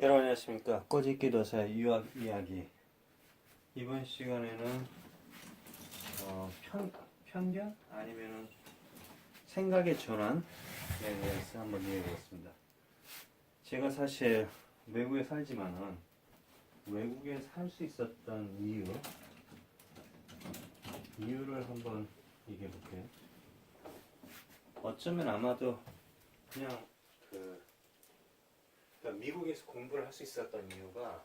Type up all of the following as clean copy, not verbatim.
여러분 안녕하십니까. 꼬집기도사의 유학 이야기. 이번 시간에는 편견? 아니면은 생각의 전환에 대해서 한번 이야기하겠습니다. 제가 사실 외국에 살지만은 외국에 살 수 있었던 이유를 한번 얘기해 볼게요. 어쩌면 아마도 그냥 그러니까 미국에서 공부를 할 수 있었던 이유가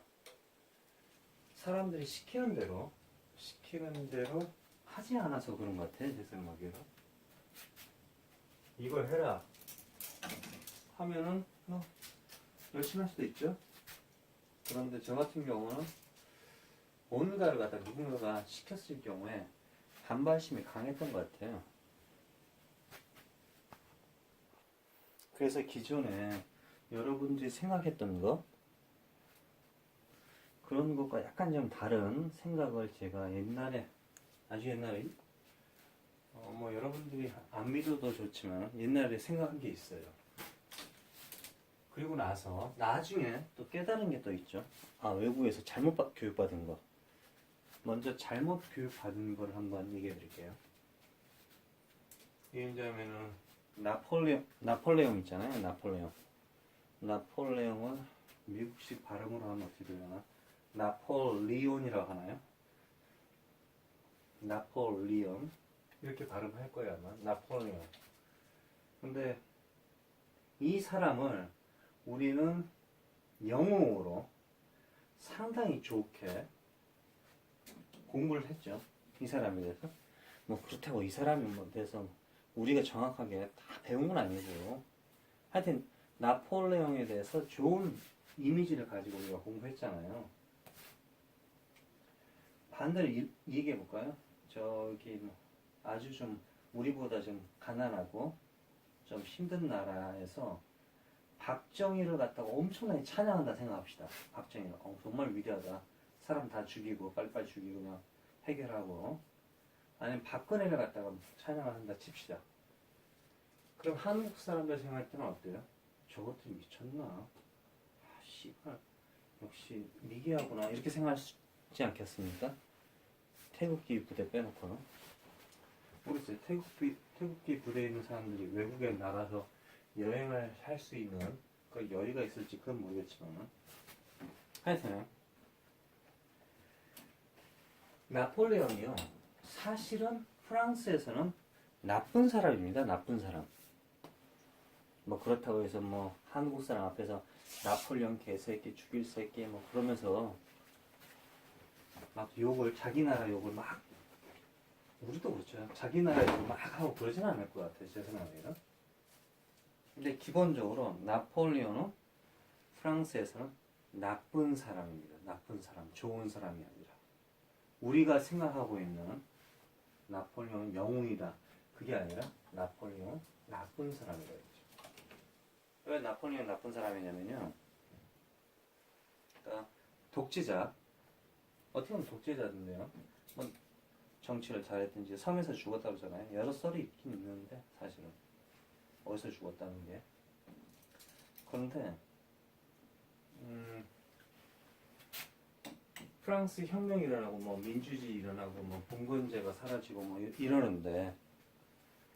사람들이 시키는 대로 하지 않아서 그런 것 같아. 제 생각에는 이걸 해라 하면은 열심히 할 수도 있죠. 그런데 저 같은 경우는 뭔가를 갖다 누군가가 시켰을 경우에 반발심이 강했던 것 같아요. 그래서 기존에 여러분들이 생각했던 것, 그런 것과 약간 좀 다른 생각을 제가 아주 옛날에, 여러분들이 안 믿어도 좋지만 옛날에 생각한 게 있어요. 그리고 나서 나중에 또 깨달은 게 또 있죠. 외국에서 잘못 교육받은 거. 먼저 잘못 교육받은 걸 한번 얘기해 드릴게요. 예를 들면은 나폴레옹 있잖아요. 나폴레옹을 미국식 발음으로 하면 어떻게 되려나? 나폴리온이라고 하나요? 나폴리온 이렇게 발음할 거예요 아마. 나폴레옹. 근데 이 사람을 우리는 영어로 상당히 좋게 공부를 했죠. 이 사람에 대해서. 그렇다고 이 사람에 대해서 우리가 정확하게 다 배운 건 아니고, 하여튼 나폴레옹에 대해서 좋은 이미지를 가지고 우리가 공부했잖아요. 반대로 얘기해 볼까요? 아주 좀 우리보다 좀 가난하고 좀 힘든 나라에서 박정희를 갖다가 엄청나게 찬양한다 생각합시다. 박정희가 정말 위대하다. 사람 다 죽이고 빨리빨리 죽이고 그냥 해결하고. 아니면 박근혜를 갖다가 찬양한다 칩시다. 그럼 한국 사람들 생각할 때는 어때요? 저것들 미쳤나? 씨발 역시 미개하구나 이렇게 생각하지 않겠습니까? 태극기 부대 빼놓고는. 모르겠어요. 태극기 부대에 있는 사람들이 외국에 나가서 여행을 할 수 있는 그 여유가 있을지 그건 모르겠지만, 하여튼 나폴레옹이요, 사실은 프랑스에서는 나쁜 사람입니다. 나쁜 사람. 그렇다고 해서 한국 사람 앞에서 나폴레옹 개새끼, 죽일 새끼 그러면서 막 자기 나라 욕을 막, 우리도 그렇죠. 자기 나라 욕을 막 하고 그러진 않을 것 같아요. 제 생각에는. 근데 기본적으로 나폴레옹은 프랑스에서는 나쁜 사람입니다. 나쁜 사람, 좋은 사람이 아니라. 우리가 생각하고 있는 나폴레옹은 영웅이다. 그게 아니라 나폴레옹은 나쁜 사람이다. 왜 나폴레옹이 나쁜 사람이냐면요. 그러니까 독재자, 어떻게 보면 독재자인데요. 정치를 잘했든지 섬에서 죽었다고 하잖아요. 여러 썰이 있긴 있는데 사실은 어디서 죽었다는 게. 그런데 프랑스 혁명이 일어나고 민주주의 일어나고 봉건제가 사라지고 이러는데,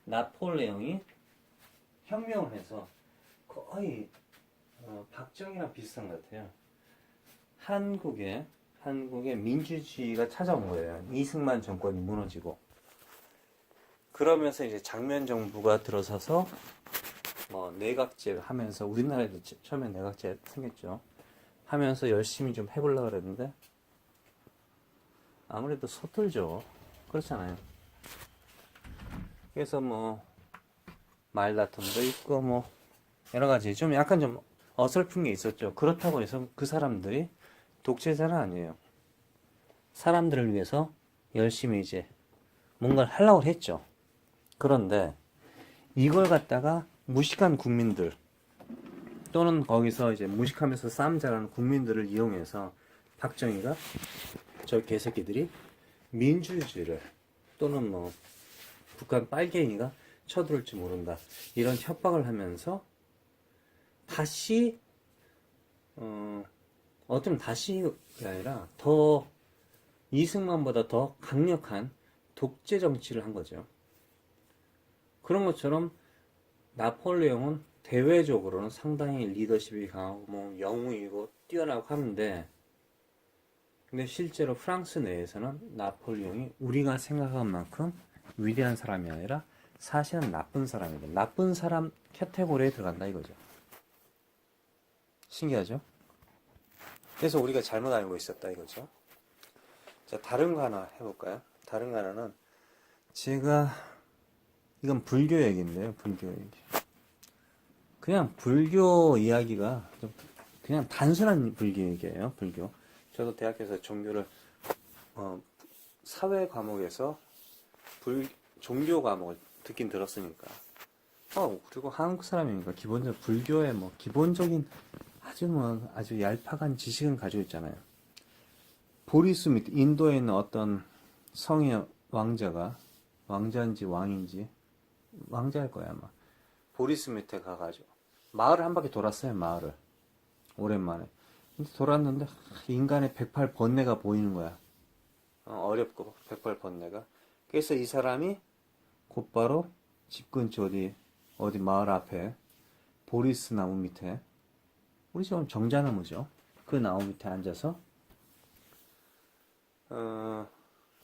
나폴레옹이 혁명을 해서 거의 박정희랑 비슷한 것 같아요. 한국에 민주주의가 찾아온 거예요. 이승만 정권이 무너지고. 그러면서 이제 장면 정부가 들어서서 내각제 하면서, 우리나라에도 처음에 내각제 생겼죠. 하면서 열심히 좀 해보려고 그랬는데 아무래도 서툴죠. 그렇잖아요. 그래서 말다툼도 있고 여러 가지 좀 약간 좀 어설픈 게 있었죠. 그렇다고 해서 그 사람들이 독재자는 아니에요. 사람들을 위해서 열심히 이제 뭔가를 하려고 했죠. 그런데 이걸 갖다가 무식한 국민들, 또는 거기서 이제 무식하면서 싸움 잘하는 국민들을 이용해서 박정희가, 저 개새끼들이 민주주의를, 또는 북한 빨갱이가 쳐들을 줄 모른다, 이런 협박을 하면서 다시 어쩌면 다시가 아니라 더 이승만보다 더 강력한 독재 정치를 한 거죠. 그런 것처럼 나폴레옹은 대외적으로는 상당히 리더십이 강하고 뭐 영웅이고 뛰어나고 하는데, 근데 실제로 프랑스 내에서는 나폴레옹이 우리가 생각한 만큼 위대한 사람이 아니라 사실은 나쁜 사람이다. 나쁜 사람 카테고리에 들어간다 이거죠. 신기하죠? 그래서 우리가 잘못 알고 있었다 이거죠. 자, 다른 거 하나 해볼까요? 다른 거 하나는 이건 불교 얘기인데요. 불교 얘기. 그냥 불교 이야기가 좀 그냥 단순한 불교 얘기예요. 불교. 저도 대학에서 종교를 사회 과목에서 종교 과목을 듣긴 들었으니까. 그리고 한국 사람이니까 기본적으로 불교의 뭐 기본적인 아주 얄팍한 지식은 가지고 있잖아요. 보리스 및 인도에 있는 어떤 성의 왕자인지 왕인지 왕자일 거야 아마. 보리스 밑에 가가지고 마을을 한 바퀴 돌았어요. 마을을 오랜만에. 근데 돌았는데 인간의 108번뇌가 보이는 거야. 어렵고 108번뇌가. 그래서 이 사람이 곧바로 집 근처 어디 마을 앞에 보리스 나무 밑에, 우리 지금 정자나무죠. 그 나무 밑에 앉아서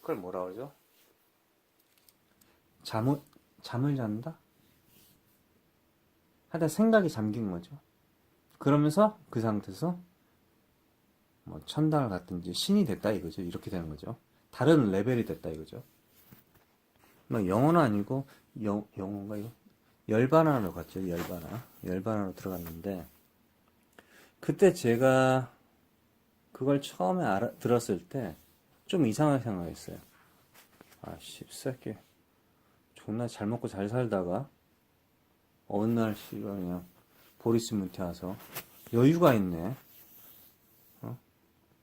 그걸 뭐라 그러죠? 잠을 잔다? 하여튼 생각이 잠긴 거죠. 그러면서 그 상태에서 뭐 천당을 갔든지 신이 됐다 이거죠. 이렇게 되는 거죠. 다른 레벨이 됐다 이거죠. 뭐 영어는 아니고 영어인가 이거? 열반하로 갔죠. 열반하로 들어갔는데, 그때 제가 그걸 처음에 들었을 때 좀 이상하게 생각했어요. 씹새끼 존나 잘 먹고 잘 살다가 어느 날 씨발 그냥 보리스 문태 와서 여유가 있네.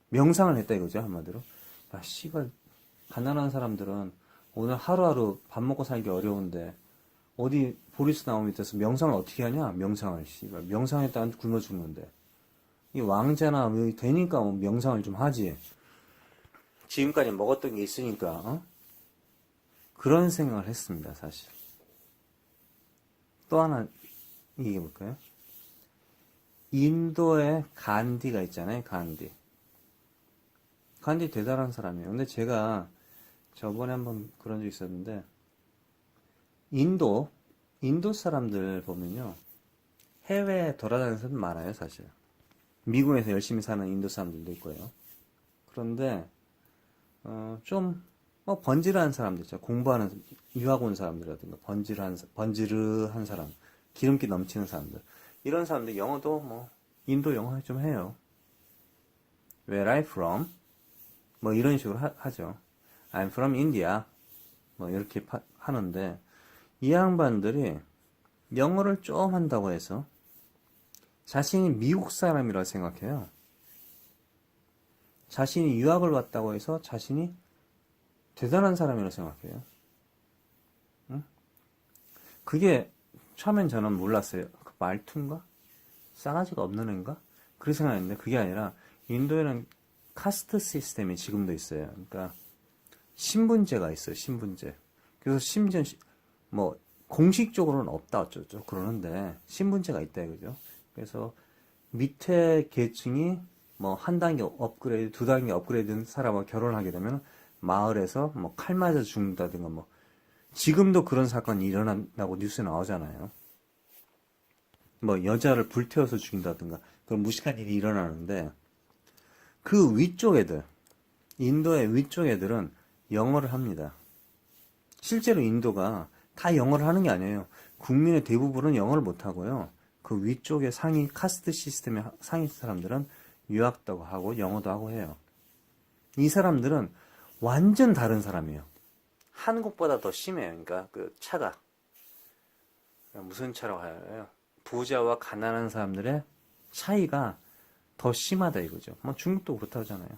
명상을 했다 이거죠. 한마디로. 씨발 가난한 사람들은 오늘 하루하루 밥 먹고 살기 어려운데 어디 보리스 나무 밑에서 명상을 어떻게 하냐? 명상을 씨발 명상했다가 굶어 죽는데, 이 왕자나 되니까 뭐 명상을 좀 하지. 지금까지 먹었던 게 있으니까 그런 생각을 했습니다. 사실. 또 하나 얘기해 볼까요? 인도에 간디가 있잖아요. 간디 대단한 사람이에요. 근데 제가 저번에 한번 그런 적 있었는데, 인도 사람들 보면요, 해외에 돌아다니는 사람들 많아요. 사실 미국에서 열심히 사는 인도 사람들도 있고요. 그런데 좀 번지르한 사람들 있죠. 공부하는 유학 온 사람들이라든가 번지르한 사람, 기름기 넘치는 사람들, 이런 사람들 영어도 뭐 인도 영어 좀 해요. Where are you from? 뭐 이런 식으로 하죠. I'm from India. 뭐 이렇게 하는데, 이 양반들이 영어를 좀 한다고 해서 자신이 미국 사람이라 생각해요. 자신이 유학을 왔다고 해서 자신이 대단한 사람이라고 생각해요. 응? 그게 처음엔 저는 몰랐어요. 그 말투인가? 싸가지가 없는 애인가? 그렇게 생각했는데, 그게 아니라 인도에는 카스트 시스템이 지금도 있어요. 그러니까 신분제가 있어요. 신분제. 그래서 심지어 뭐 공식적으로는 없다 어쩌죠 그러는데 신분제가 있다 이거죠. 그래서 밑에 계층이 뭐 한 단계 업그레이드, 두 단계 업그레이드된 사람과 결혼하게 되면 마을에서 뭐 칼 맞아 죽는다든가, 뭐 지금도 그런 사건이 일어난다고 뉴스에 나오잖아요. 뭐 여자를 불태워서 죽인다든가 그런 무식한 일이 일어나는데, 그 위쪽 애들, 인도의 위쪽 애들은 영어를 합니다. 실제로 인도가 다 영어를 하는 게 아니에요. 국민의 대부분은 영어를 못하고요. 그 위쪽에 상위 카스트 시스템의 상위 사람들은 유학도 하고 영어도 하고 해요. 이 사람들은 완전 다른 사람이에요. 한국보다 더 심해요. 그러니까 그 차가 무슨 차라고 해요? 부자와 가난한 사람들의 차이가 더 심하다 이거죠. 뭐 중국도 그렇다 하잖아요.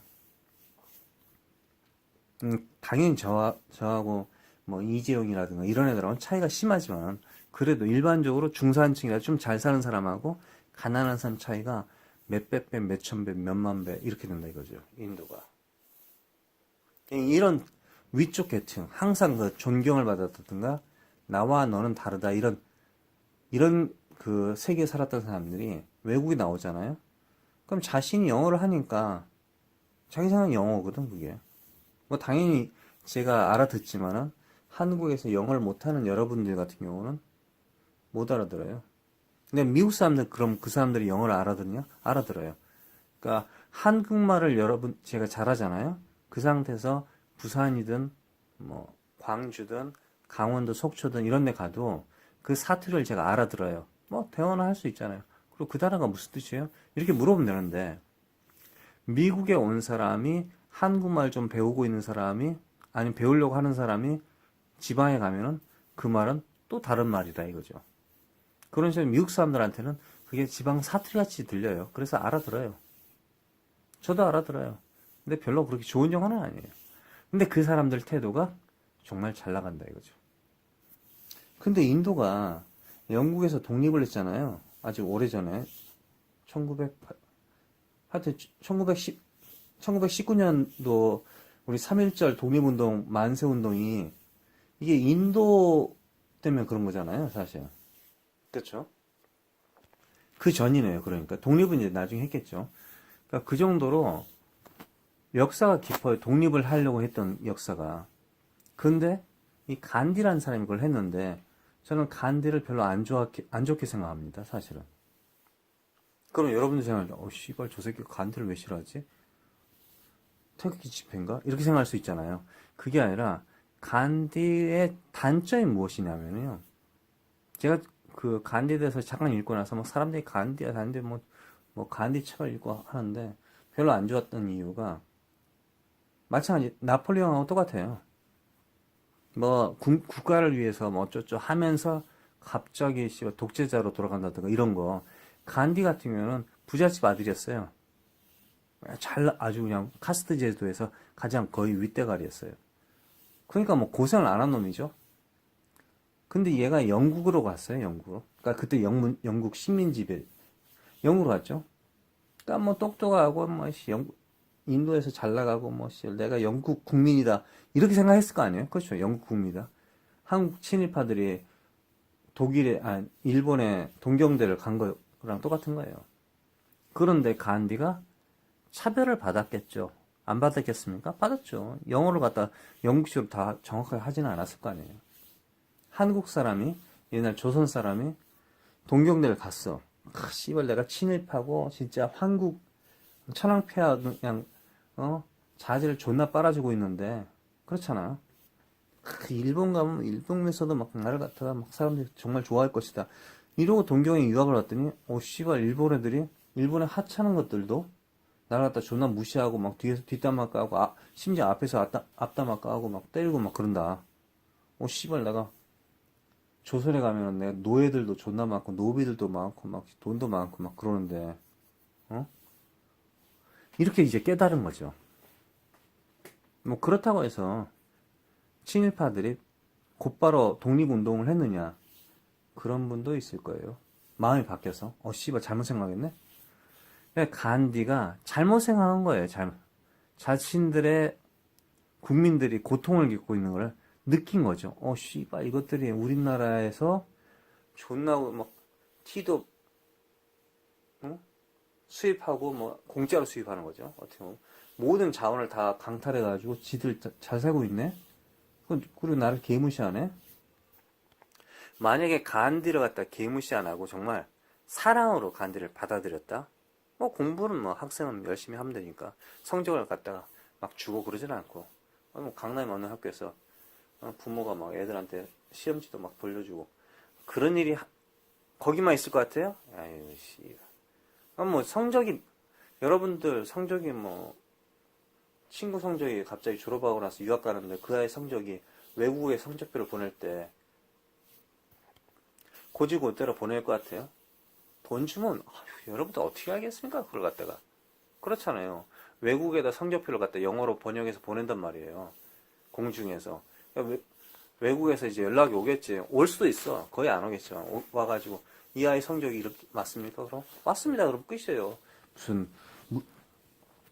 당연히 저하고 뭐 이재용이라든가 이런 애들하고는 차이가 심하지만, 그래도 일반적으로 중산층이라 좀 잘 사는 사람하고 가난한 사람 차이가 몇백 배, 몇천 배, 몇만 배 이렇게 된다 이거죠. 인도가. 이런 위쪽 계층, 항상 그 존경을 받았던가 나와 너는 다르다 이런 그 세계에 살았던 사람들이 외국에 나오잖아요. 그럼 자신이 영어를 하니까 자기 생각은 영어거든 그게. 뭐 당연히 제가 알아듣지만은 한국에서 영어를 못하는 여러분들 같은 경우는 못 알아들어요. 근데 미국 사람들 그럼 그 사람들이 영어를 알아듣냐? 알아들어요. 그러니까 한국말을 여러분 제가 잘하잖아요. 그 상태에서 부산이든 뭐 광주든 강원도 속초든 이런 데 가도 그 사투리를 제가 알아들어요. 뭐 대화는 할 수 있잖아요. 그리고 그 단어가 무슨 뜻이에요? 이렇게 물어보면 되는데 미국에 온 사람이 한국말 좀 배우고 있는 사람이 아니면 배우려고 하는 사람이 지방에 가면은 그 말은 또 다른 말이다 이거죠. 그런 식으로 미국 사람들한테는 그게 지방 사투리 같이 들려요. 그래서 알아들어요. 저도 알아들어요. 근데 별로 그렇게 좋은 영어는 아니에요. 근데 그 사람들 태도가 정말 잘 나간다 이거죠. 근데 인도가 영국에서 독립을 했잖아요. 아주 오래전에 1919년도 우리 3.1절 독립운동 만세운동이 이게 인도 때문에 그런 거잖아요 사실. 그렇죠? 그 전이네요. 그러니까 독립은 이제 나중에 했겠죠. 그러니까 그 정도로 역사가 깊어요. 독립을 하려고 했던 역사가. 근데 이 간디라는 사람이 그걸 했는데 저는 간디를 별로 안 좋게 생각합니다. 사실은. 그럼 여러분들 생각하죠. 씨발 저 새끼 간디를 왜 싫어하지? 태극기 집회인가? 이렇게 생각할 수 있잖아요. 그게 아니라 간디의 단점이 무엇이냐면요. 제가 그 간디에 대해서 잠깐 읽고 나서 뭐 사람들이 간디야 간디 뭐 간디 책을 읽고 하는데 별로 안 좋았던 이유가 마찬가지 나폴레옹하고 똑같아요. 뭐 국가를 위해서 뭐 어쩌고 하면서 갑자기 독재자로 돌아간다든가 이런 거. 간디 같은 경우는 부잣집 아들이었어요. 아주 그냥 카스트 제도에서 가장 거의 윗대가리였어요. 그러니까 뭐 고생을 안 한 놈이죠. 근데 얘가 영국으로 갔어요, 영국으로. 그러니까 그때 영국 식민 지배, 영국으로 갔죠. 그러니까 뭐 똑똑하고 뭐 인도에서 잘 나가고 뭐 내가 영국 국민이다 이렇게 생각했을 거 아니에요? 그렇죠, 영국 국민이다. 한국 친일파들이 일본에 동경대를 간 거랑 똑같은 거예요. 그런데 간디가 차별을 받았겠죠. 안 받았겠습니까? 받았죠. 영어를 갖다 영국식으로 다 정확하게 하지는 않았을 거 아니에요. 한국 사람이 옛날 조선 사람이 동경대를 갔어. 씨발 내가 친일파고 진짜 한국 천황폐하 그냥 자질을 존나 빨아주고 있는데 그렇잖아. 일본 가면 일본에서도 막 나를 갖다가 막 사람들이 정말 좋아할 것이다. 이러고 동경에 유학을 갔더니 씨발 일본 애들이 일본에 하찮은 것들도 나를 갖다 존나 무시하고 막 뒤에서 뒷담화 까고 심지어 앞에서 앞담화 까고 막 때리고 막 그런다. 씨발 내가 조선에 가면은 내가 노예들도 존나 많고 노비들도 많고 막 돈도 많고 막 그러는데 이렇게 이제 깨달은 거죠. 뭐 그렇다고 해서 친일파들이 곧바로 독립운동을 했느냐 그런 분도 있을 거예요. 마음이 바뀌어서 씨발 잘못 생각했네. 간디가 잘못 생각한 거예요. 자신들의 국민들이 고통을 겪고 있는 걸 느낀 거죠. 씨발 이것들이 우리나라에서 존나 막 티도 수입하고 뭐 공짜로 수입하는 거죠. 어떻게 보면 모든 자원을 다 강탈해가지고 지들 잘 살고 있네. 그리고 나를 개무시하네. 만약에 간디를 갖다 개무시 안 하고 정말 사랑으로 간디를 받아들였다. 뭐 공부는 뭐 학생은 열심히 하면 되니까 성적을 갖다가 막 주고 그러진 않고 뭐 강남에 어느 학교에서 부모가 막 애들한테 시험지도 막 돌려주고 그런 일이 거기만 있을 것 같아요? 아유 씨. 뭐 성적이 여러분들 성적이 뭐 친구 성적이 갑자기 졸업하고 나서 유학 가는데 그 아이 성적이 외국에 성적표를 보낼 때 고지고대로 보낼 것 같아요? 돈 주면 여러분들 어떻게 알겠습니까? 그걸 갖다가 그렇잖아요. 외국에다 성적표를 갖다 영어로 번역해서 보낸단 말이에요. 공중에서 그러니까 외국에서 이제 연락이 오겠지. 올 수도 있어. 거의 안 오겠죠. 와가지고 이 아이 성적이 이렇게 맞습니까? 그럼 맞습니다. 그럼 끝이에요. 무슨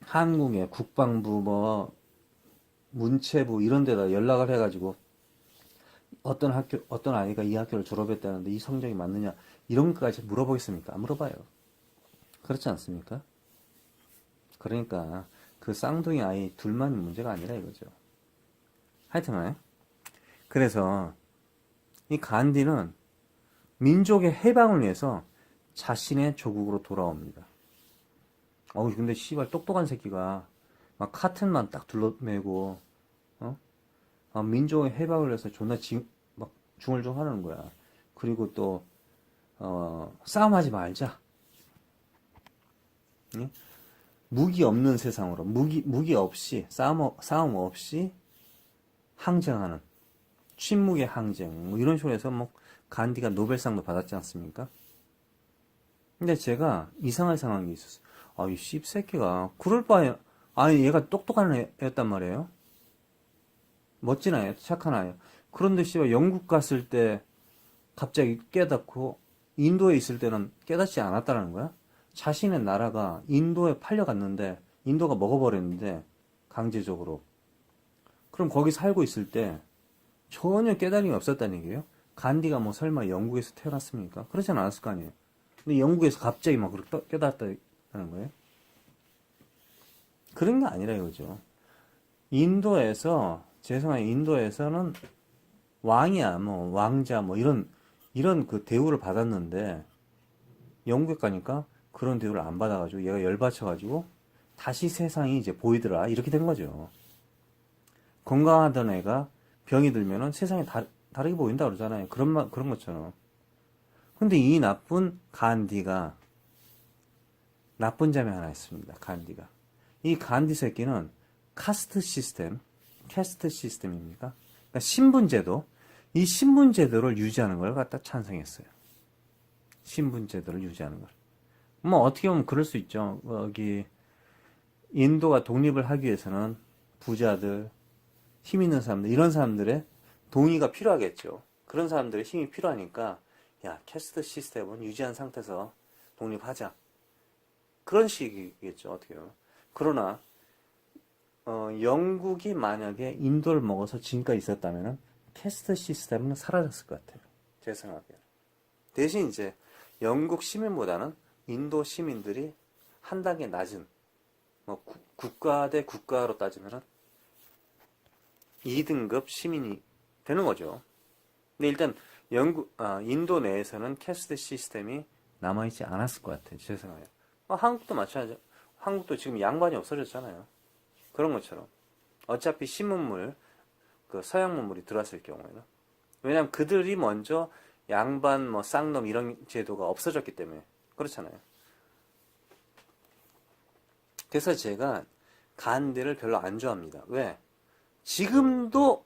한국의 국방부 뭐 문체부 이런 데다 연락을 해가지고 어떤 아이가 이 학교를 졸업했다는데 이 성적이 맞느냐 이런 것까지 물어보겠습니까? 안 물어봐요. 그렇지 않습니까? 그러니까 그 쌍둥이 아이 둘만이 문제가 아니라 이거죠. 하여튼간에 그래서 이 간디는 민족의 해방을 위해서 자신의 조국으로 돌아옵니다. 근데 씨발 똑똑한 새끼가 막 카튼만 딱 둘러매고 민족의 해방을 위해서 존나 막 중얼중얼하는 거야. 그리고 또 싸움하지 말자. 응? 무기 없는 세상으로 무기 없이 싸움 없이 항쟁하는 침묵의 항쟁 뭐 이런 식으로 해서 뭐 간디가 노벨상도 받았지 않습니까? 근데 제가 이상하게 생각한 게 있었어요. 이 씹새끼가 그럴 바에 아니 얘가 똑똑한 애였단 말이에요. 멋진 아이야, 착한 아이야. 그런데 씨발 영국 갔을 때 갑자기 깨닫고 인도에 있을 때는 깨닫지 않았다는 거야? 자신의 나라가 인도에 팔려갔는데 인도가 먹어버렸는데 강제적으로. 그럼 거기 살고 있을 때 전혀 깨달음이 없었다는 얘기예요? 간디가 뭐 설마 영국에서 태어났습니까? 그러진 않았을 거 아니에요. 근데 영국에서 갑자기 막 그렇게 깨달았다는 거예요? 그런 게 아니라 이거죠. 제 생각에 인도에서는 왕이야, 뭐, 왕자, 뭐, 이런 그 대우를 받았는데, 영국에 가니까 그런 대우를 안 받아가지고, 얘가 열받쳐가지고, 다시 세상이 이제 보이더라. 이렇게 된 거죠. 건강하던 애가 병이 들면은 세상이 다르게 보인다 그러잖아요. 그런 것처럼. 근데 이 나쁜 간디가, 나쁜 점이 하나 있습니다. 간디가. 이 간디 새끼는 캐스트 시스템입니까? 그러니까 신분제도, 이 신분제도를 유지하는 걸 갖다 찬성했어요. 신분제도를 유지하는 걸. 뭐 어떻게 보면 그럴 수 있죠. 여기 인도가 독립을 하기 위해서는 부자들, 힘 있는 사람들, 이런 사람들의 동의가 필요하겠죠. 그런 사람들의 힘이 필요하니까 야, 캐스트 시스템은 유지한 상태에서 독립하자. 그런 식이겠죠. 어떻게 보면. 그러나 영국이 만약에 인도를 먹어서 지금까지 있었다면 캐스트 시스템은 사라졌을 것 같아요. 제 생각에는. 대신 이제 영국 시민보다는 인도 시민들이 한 단계 낮은 뭐 국가 대 국가로 따지면 2등급 시민이 되는 거죠. 근데 일단 인도 내에서는 캐스트 시스템이 남아있지 않았을 것 같아요. 제 생각에. 한국도 마찬가지죠. 한국도 지금 양반이 없어졌잖아요. 그런 것처럼. 어차피 신문물, 그 서양 문물이 들어왔을 경우에는. 왜냐면 그들이 먼저 양반, 뭐 쌍놈 이런 제도가 없어졌기 때문에. 그렇잖아요. 그래서 제가 간디를 별로 안 좋아합니다. 왜? 지금도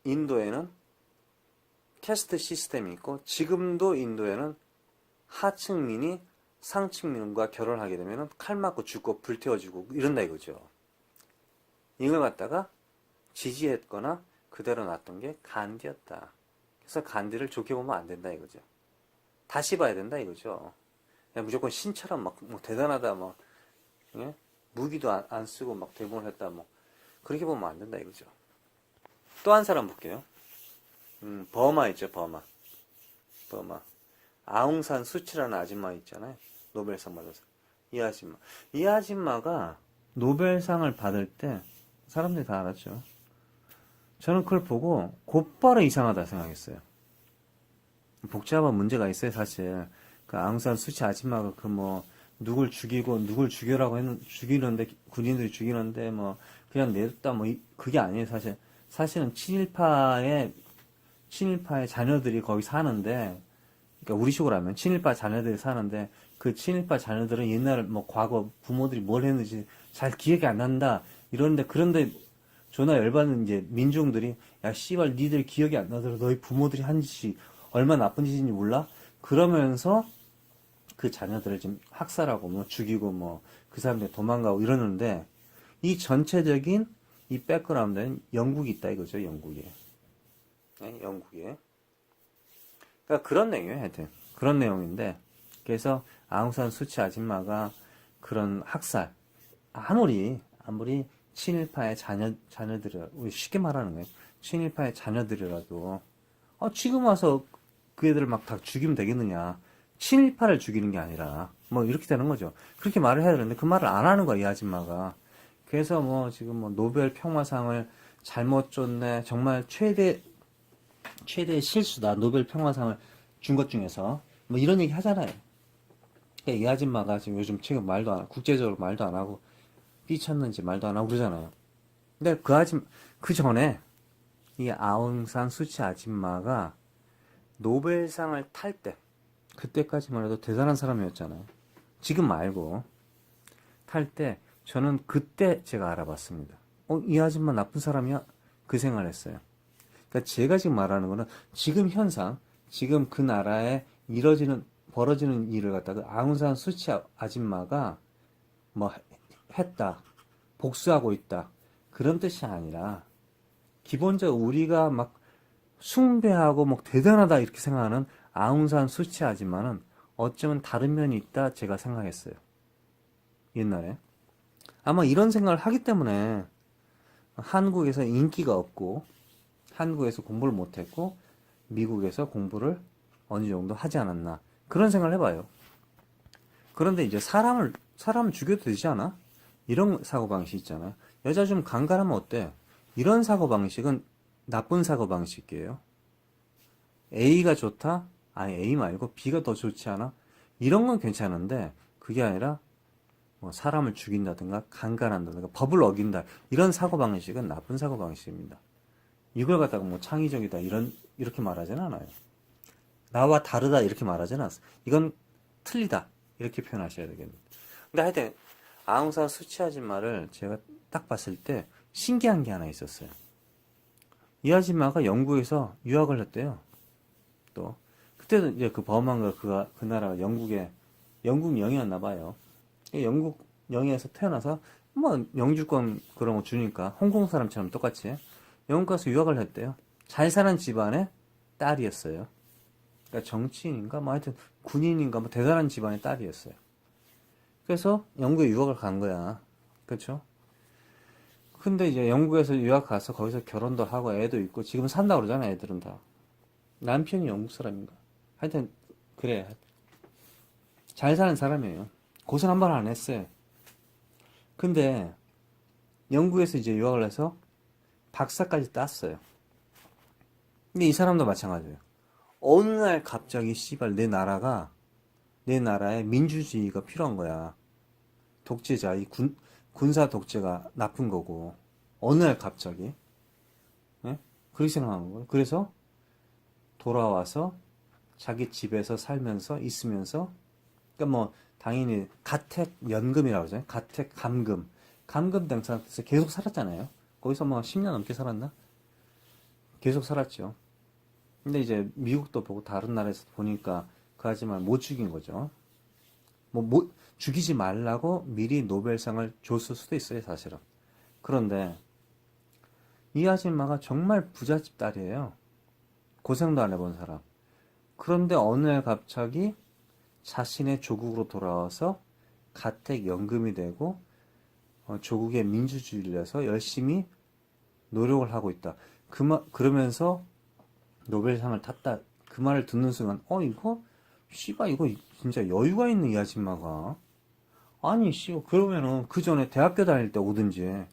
인도에는 캐스트 시스템이 있고 지금도 인도에는 하층민이 상층민과 결혼하게 되면 칼 맞고 죽고 불태워지고 이런다 이거죠. 이걸 갖다가 지지했거나 그대로 놨던 게 간디였다. 그래서 간디를 좋게 보면 안 된다 이거죠. 다시 봐야 된다 이거죠. 그냥 무조건 신처럼 막 대단하다 뭐 예? 무기도 안 쓰고 막 대본을 했다 뭐 그렇게 보면 안 된다 이거죠. 또 한 사람 볼게요. 버마 있죠, 버마. 아웅산 수치라는 아줌마 있잖아요. 노벨상 받아서. 이 아줌마가 노벨상을 받을 때 사람들이 다 알았죠. 저는 그걸 보고 곧바로 이상하다 생각했어요. 복잡한 문제가 있어요, 사실. 그 아웅산 수치 아줌마가 누굴 죽이고 누굴 죽이는데 군인들이 죽이는데 뭐 그냥 내렸다 뭐 그게 아니에요, 사실. 사실은 친일파의 자녀들이 거기 사는데, 그러니까 우리식으로 하면 친일파 자녀들이 사는데 그 친일파 자녀들은 옛날 뭐 과거 부모들이 뭘 했는지 잘 기억이 안 난다 그런데 존나 열받는 이제 민중들이 야 씨발 니들 기억이 안 나더라도 너희 부모들이 한 짓이 얼마나 나쁜 짓인지 몰라? 그러면서 그 자녀들을 지금 학살하고 뭐 죽이고 뭐 그 사람들이 도망가고 이러는데 이 전체적인 이 백그라운드엔 영국이 있다 이거죠. 영국에. 네, 영국에. 그러니까 그런 내용이에요. 하여튼 그런 내용인데 그래서 아웅산 수치 아줌마가 그런 학살, 아무리 친일파의 자녀들이라, 쉽게 말하는 거예요. 친일파의 자녀들이라도, 지금 와서 그 애들을 막 다 죽이면 되겠느냐. 친일파를 죽이는 게 아니라, 뭐, 이렇게 되는 거죠. 그렇게 말을 해야 되는데, 그 말을 안 하는 거야, 이 아줌마가. 그래서 뭐, 지금 뭐, 노벨 평화상을 잘못 줬네. 정말 최대의 실수다. 노벨 평화상을 준 것 중에서. 뭐, 이런 얘기 하잖아요. 그러니까 이 아줌마가 지금 요즘 최근 말도 안 하고, 국제적으로 말도 안 하고, 삐쳤는지 말도 안 하고 그러잖아요. 근데 그 전에, 이 아웅산 수치 아줌마가 노벨상을 탈 때, 그때까지만 해도 대단한 사람이었잖아요. 지금 말고, 탈 때, 저는 그때 제가 알아봤습니다. 이 아줌마 나쁜 사람이야? 그 생각을 했어요. 그러니까 제가 지금 말하는 거는 지금 현상, 지금 그 나라에 벌어지는 일을 갖다가 아웅산 수치 아줌마가 뭐 했다, 복수하고 있다, 그런 뜻이 아니라, 기본적으로 우리가 막 숭배하고 막 대단하다 이렇게 생각하는 아웅산 수치 아줌마는 어쩌면 다른 면이 있다 제가 생각했어요. 옛날에. 아마 이런 생각을 하기 때문에 한국에서 인기가 없고 한국에서 공부를 못했고 미국에서 공부를 어느 정도 하지 않았나 그런 생각을 해봐요. 그런데 이제 사람을 죽여도 되지 않아? 이런 사고방식 있잖아요. 여자 좀 강간하면 어때? 이런 사고방식은 나쁜 사고방식이에요. A가 좋다? 아니 A 말고 B가 더 좋지 않아? 이런 건 괜찮은데 그게 아니라 뭐 사람을 죽인다든가 강간한다든가 법을 어긴다 이런 사고방식은 나쁜 사고방식입니다. 이걸 갖다가 뭐 창의적이다 이렇게 말하지는 않아요. 나와 다르다 이렇게 말하지는 않습니다. 이건 틀리다 이렇게 표현하셔야 되겠네요. 근데 하여튼 아웅산 수치 아줌마를 제가 딱 봤을 때 신기한 게 하나 있었어요. 이 아줌마가 영국에서 유학을 했대요. 또 그때도 이제 그 범한 거 그 나라가 영국 영이었나 봐요. 영국 영에서 태어나서 뭐 영주권 그런 거 주니까 홍콩 사람처럼 똑같이 영국 가서 유학을 했대요. 잘 사는 집안의 딸이었어요. 그러니까 정치인인가 뭐 하여튼 군인인가 뭐 대단한 집안의 딸이었어요. 그래서 영국에 유학을 간 거야. 그렇죠? 근데 이제 영국에서 유학 가서 거기서 결혼도 하고 애도 있고 지금 산다고 그러잖아 애들은 다. 남편이 영국 사람인가? 하여튼 그래. 잘 사는 사람이에요. 고생 한 번 안 했어요. 근데 영국에서 이제 유학을 해서 박사까지 땄어요. 근데 이 사람도 마찬가지예요. 어느 날 갑자기 씨발 내 나라에 민주주의가 필요한 거야. 독재자, 군사 독재가 나쁜 거고. 어느 날 갑자기. 예? 그렇게 생각하는 거예요. 그래서 돌아와서 자기 집에서 살면서 있으면서 그러니까 뭐 당연히 가택연금이라고 그러잖아요. 가택감금. 감금 된 상태에서 계속 살았잖아요. 거기서 뭐 10년 넘게 살았나? 계속 살았죠. 근데 이제 미국도 보고 다른 나라에서 보니까 그 아줌마 못 죽인 거죠. 죽이지 말라고 미리 노벨상을 줬을 수도 있어요, 사실은. 그런데 이 아줌마가 정말 부잣집 딸이에요. 고생도 안 해본 사람. 그런데 어느 날 갑자기 자신의 조국으로 돌아와서 가택연금이 되고 조국의 민주주의를 위해서 열심히 노력을 하고 있다. 그러면서 노벨상을 탔다. 그 말을 듣는 순간 이거 씨발 이거 진짜 여유가 있는 이 아줌마가 아니 씨 그러면은 그 전에 대학교 다닐 때 오든지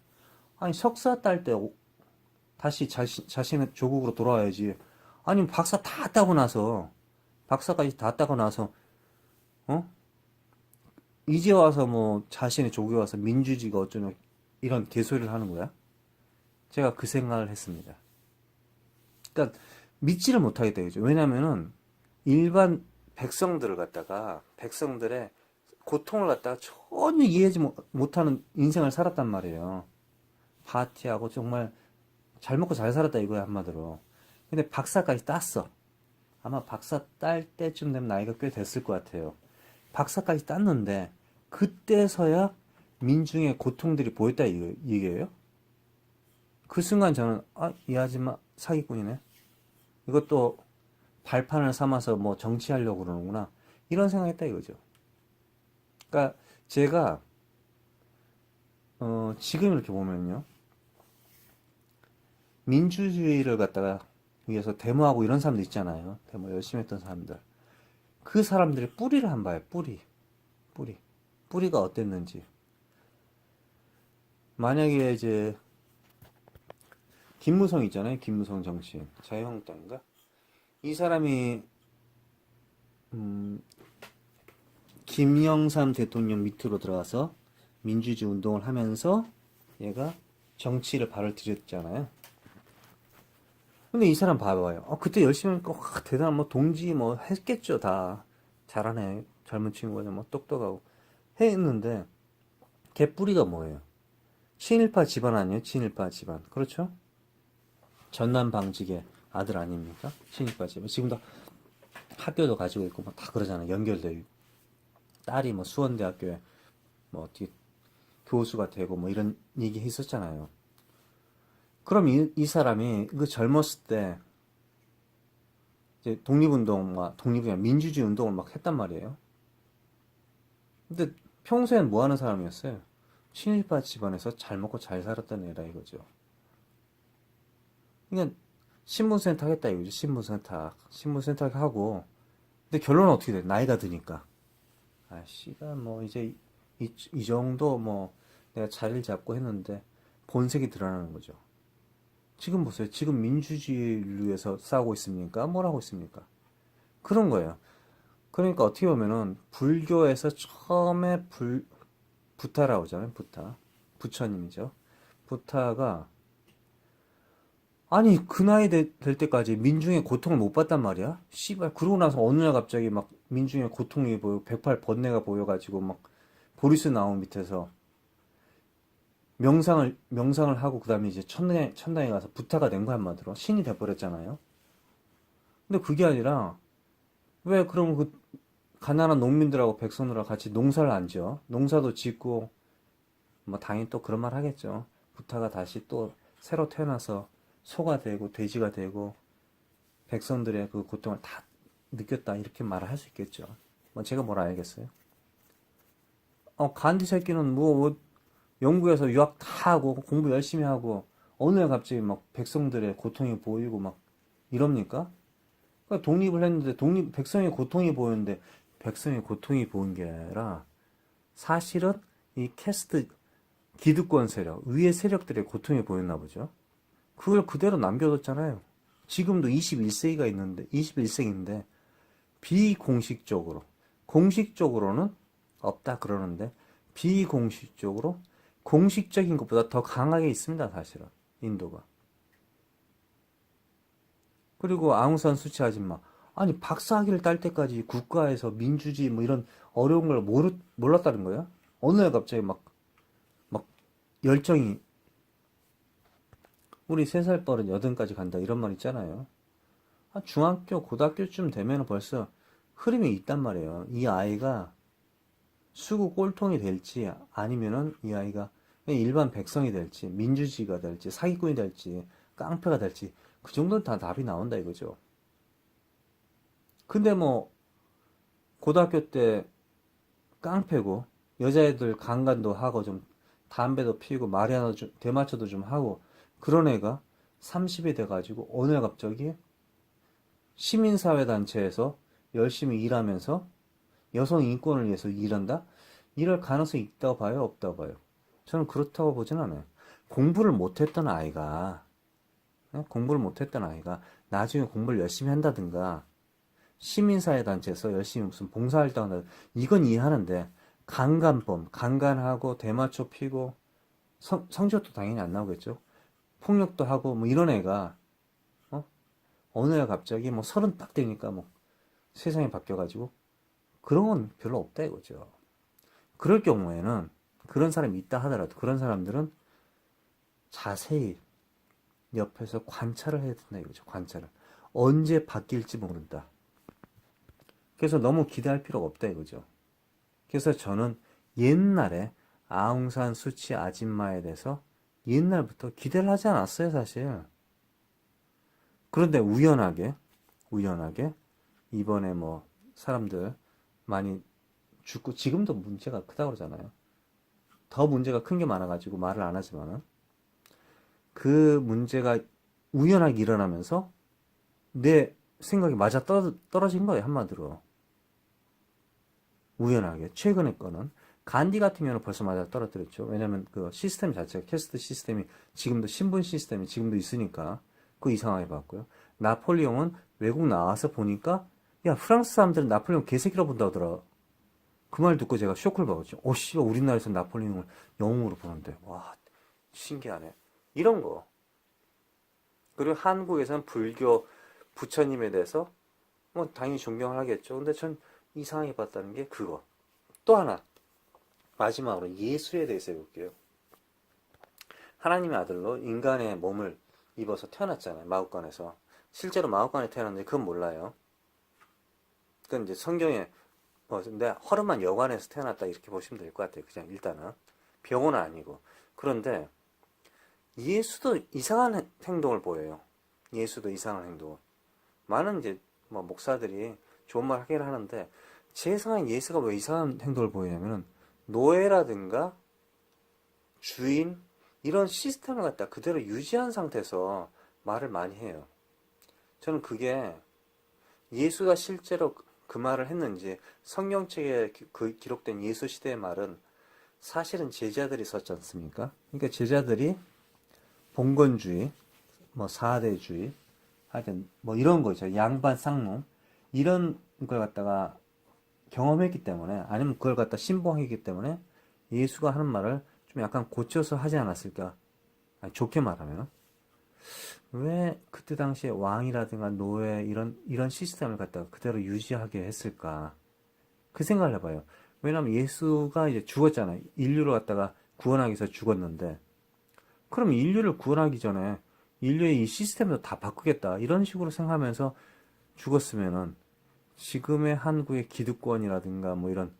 아니 석사 딸 때 다시 자신의 조국으로 돌아와야지. 아니 박사 다 따고 나서 박사까지 다 따고 나서 이제 와서 뭐 자신의 조국에 와서 민주주의가 어쩌냐 이런 개소리를 하는 거야? 제가 그 생각을 했습니다. 그러니까 믿지를 못하겠다 이거죠. 왜냐면은 일반 백성들의 고통을 갖다가 전혀 이해하지 못하는 인생을 살았단 말이에요. 파티하고 정말 잘 먹고 잘 살았다 이거야 한마디로. 근데 박사까지 땄어. 아마 박사 딸 때쯤 되면 나이가 꽤 됐을 것 같아요. 박사까지 땄는데 그때서야 민중의 고통들이 보였다 이게요. 그 순간 저는 이 아줌마 사기꾼이네. 이것도 발판을 삼아서 뭐 정치하려고 그러는구나. 이런 생각했다 이거죠. 그러니까 제가 지금 이렇게 보면요, 민주주의를 갖다가 위해서 데모하고 이런 사람들 있잖아요. 데모 열심히 했던 사람들. 그 사람들의 뿌리를 한번 봐요. 뿌리가 어땠는지. 만약에 이제 김무성 있잖아요. 김무성 정치인, 자유한국당인가? 이 사람이 김영삼 대통령 밑으로 들어가서 민주주의 운동을 하면서 얘가 정치를 발을 들였잖아요. 근데 이 사람 봐봐요. 그때 열심히 하니까 대단한 뭐 동지 뭐 했겠죠. 다 잘하네. 젊은 친구가 뭐 똑똑하고 했는데 걔 뿌리가 뭐예요? 친일파 집안 아니에요? 친일파 집안. 그렇죠? 전남 방직의 아들 아닙니까? 친일파 집안. 지금도 학교도 가지고 있고 뭐 다 그러잖아요. 연결돼 있고. 딸이 뭐 수원대학교에 뭐 어떻게 교수가 되고 뭐 이런 얘기 했었잖아요. 그럼 이 사람이 그 젊었을 때 이제 독립운동이 민주주의 운동을 막 했단 말이에요. 근데 평소엔 뭐 하는 사람이었어요? 친일파 집안에서 잘 먹고 잘 살았던 애라 이거죠. 그러니까 신분센터 하겠다 이거죠. 신분센터 하고. 근데 결론은 어떻게 돼? 나이가 드니까. 씨가 뭐 이제 이 정도 뭐 내가 자리를 잡고 했는데 본색이 드러나는 거죠. 지금 보세요. 지금 민주주의를 위해서 싸우고 있습니까? 뭘 하고 있습니까? 그런 거예요. 그러니까 어떻게 보면은 불교에서 처음에 부타라고 하잖아요. 부처님이죠. 부타가 아니 그 나이 될 때까지 민중의 고통을 못 봤단 말이야. 씨발 그러고 나서 어느 날 갑자기 막 민중의 고통이 보여 108 번뇌가 보여가지고 막 보리스 나온 밑에서 명상을 하고 그다음에 이제 천당에 가서 부타가 된 거 한마디로 신이 돼버렸잖아요. 근데 그게 아니라 왜 그럼 그 가난한 농민들하고 백성들하고 같이 농사를 안 지어? 농사도 짓고 뭐 당연히 또 그런 말 하겠죠. 부타가 다시 또 새로 태어나서 소가 되고 돼지가 되고 백성들의 그 고통을 다 느꼈다 이렇게 말을 할 수 있겠죠. 뭐 제가 뭘 알겠어요. 간디 새끼는 뭐 영국에서 유학 다 하고 공부 열심히 하고 어느 날 갑자기 막 백성들의 고통이 보이고 막 이럽니까? 그러니까 독립을 했는데 백성의 고통이 보이는데 백성의 고통이 보인 게 아니라 사실은 이 캐스트 기득권 세력, 위의 세력들의 고통이 보였나 보죠. 그걸 그대로 남겨뒀잖아요. 지금도 21세기인데 비공식적으로, 공식적으로는 없다 그러는데 비공식적으로 공식적인 것보다 더 강하게 있습니다, 사실은. 인도가. 그리고 아웅산 수치 아줌마. 아니, 박사학위를 딸 때까지 국가에서 민주주의 뭐 이런 어려운 걸 몰랐다는 거야? 어느 날 갑자기 막 열정이, 우리 3살 뻘은 8까지 간다 이런 말 있잖아요. 중학교, 고등학교쯤 되면 벌써 흐름이 있단 말이에요. 이 아이가 수구 꼴통이 될지 아니면은 이 아이가 그냥 일반 백성이 될지 민주주의가 될지 사기꾼이 될지 깡패가 될지 그 정도는 다 답이 나온다 이거죠. 근데 뭐 고등학교 때 깡패고 여자애들 강간도 하고 좀 담배도 피우고 마리아나 대마초도 좀 하고 그런 애가 30이 돼가지고 어느 날 갑자기 시민사회단체에서 열심히 일하면서 여성 인권을 위해서 일한다? 이럴 가능성이 있다고 봐요? 없다고 봐요? 저는 그렇다고 보진 않아요. 공부를 못했던 아이가 나중에 공부를 열심히 한다든가 시민사회단체에서 열심히 무슨 봉사활동을 한다 이건 이해하는데 강간범, 강간하고 대마초 피고 성적도 당연히 안 나오겠죠. 폭력도 하고 뭐 이런 애가 어느 날 갑자기 뭐 30 딱 되니까 뭐 세상이 바뀌어가지고 그런 건 별로 없다 이거죠. 그럴 경우에는 그런 사람이 있다 하더라도 그런 사람들은 자세히 옆에서 관찰을 해야 된다 이거죠. 관찰을. 언제 바뀔지 모른다. 그래서 너무 기대할 필요가 없다 이거죠. 그래서 저는 옛날에 아웅산 수치 아줌마에 대해서 옛날부터 기대를 하지 않았어요 사실. 그런데 우연하게 이번에 뭐 사람들 많이 죽고 지금도 문제가 크다고 그러잖아요. 더 문제가 큰 게 많아가지고 말을 안 하지만은 그 문제가 우연하게 일어나면서 내 생각이 맞아 떨어진 거예요. 한마디로. 우연하게. 최근에 거는 간디 같은 경우는 벌써 맞아 떨어뜨렸죠. 왜냐면 그 시스템 자체가 캐스트 시스템이 지금도 신분 시스템이 지금도 있으니까 그 이상하게 봤고요. 나폴레옹은 외국 나와서 보니까 야 프랑스 사람들은 나폴레옹 개새끼라 본다 하더라. 그 말 듣고 제가 쇼크를 받았죠. 오 씨발 우리나라에서 나폴레옹을 영웅으로 보는데 와 신기하네. 이런 거. 그리고 한국에서는 불교 부처님에 대해서 뭐 당연히 존경을 하겠죠. 근데 전 이상하게 봤다는 게 그거. 또 하나 마지막으로 예수에 대해서 해볼게요. 하나님의 아들로 인간의 몸을 입어서 태어났잖아요. 마국간에서. 실제로 마국간에 태어났는데 그건 몰라요. 그건 이제 성경에 근데 허름한 여관에서 태어났다 이렇게 보시면 될 것 같아요. 그냥 일단은 병원은 아니고. 그런데 예수도 이상한 행동을 보여요. 예수도 이상한 행동을. 많은 이제 뭐 목사들이 좋은 말 하긴 하는데 제 생각에 예수가 왜 이상한 행동을 보이냐면은 노예라든가 주인 이런 시스템을 갖다 그대로 유지한 상태에서 말을 많이 해요. 저는 그게 예수가 실제로 그 말을 했는지 성경책에 그 기록된 예수 시대의 말은 사실은 제자들이 썼지 않습니까? 그러니까 제자들이 봉건주의, 뭐 사대주의, 하여튼 뭐 이런 거죠. 양반 쌍놈 이런 걸 갖다가 경험했기 때문에 아니면 그걸 갖다 신봉했기 때문에 예수가 하는 말을 좀 약간 고쳐서 하지 않았을까? 아니, 좋게 말하면 왜 그때 당시에 왕이라든가 노예 이런 시스템을 갖다가 그대로 유지하게 했을까? 그 생각을 해봐요. 왜냐면 예수가 이제 죽었잖아요. 인류를 갖다가 구원하기 위해서 죽었는데 그럼 인류를 구원하기 전에 인류의 이 시스템도 다 바꾸겠다 이런 식으로 생각하면서 죽었으면은 지금의 한국의 기득권이라든가 뭐 이런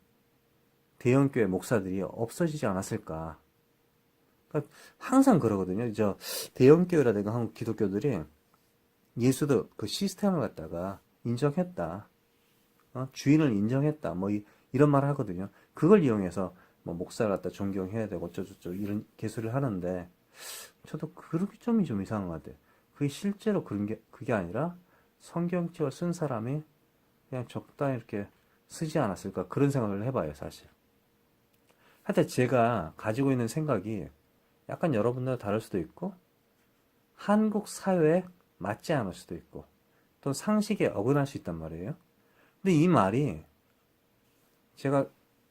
대형교회 목사들이 없어지지 않았을까. 그러니까 항상 그러거든요. 저 대형교회라든가 한국 기독교들이 예수도 그 시스템을 갖다가 인정했다. 주인을 인정했다. 뭐 이런 말을 하거든요. 그걸 이용해서 뭐 목사를 갖다 존경해야 되고 어쩌고저쩌고 이런 개소리를 하는데 저도 그렇게 점이 좀 이상한 것 같아요. 그게 실제로 그게 아니라 성경책을 쓴 사람이 그냥 적당히 이렇게 쓰지 않았을까 그런 생각을 해봐요, 사실. 하여튼 제가 가지고 있는 생각이 약간 여러분들과 다를 수도 있고 한국 사회에 맞지 않을 수도 있고 또 상식에 어긋날 수 있단 말이에요. 근데 이 말이 제가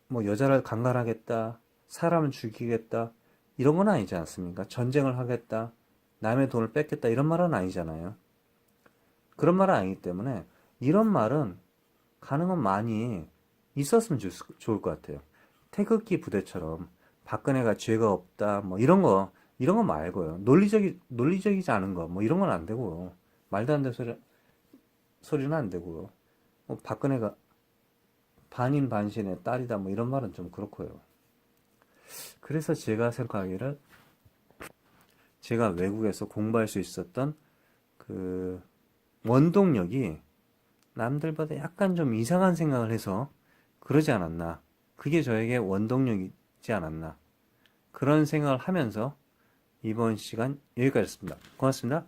뭐 여자를 강간하겠다, 사람을 죽이겠다 이런 건 아니지 않습니까? 전쟁을 하겠다, 남의 돈을 뺏겠다 이런 말은 아니잖아요. 그런 말은 아니기 때문에 이런 말은 가능한 많이 있었으면 좋을 것 같아요. 태극기 부대처럼 박근혜가 죄가 없다 뭐 이런 거 말고요. 논리적이지 않은 거 뭐 이런 건 안 되고요. 말도 안 되는 소리는 안 되고요. 뭐 박근혜가 반인 반신의 딸이다 뭐 이런 말은 좀 그렇고요. 그래서 제가 생각하기를 제가 외국에서 공부할 수 있었던 그 원동력이 남들보다 약간 좀 이상한 생각을 해서 그러지 않았나. 그게 저에게 원동력이지 않았나. 그런 생각을 하면서 이번 시간 여기까지였습니다. 고맙습니다.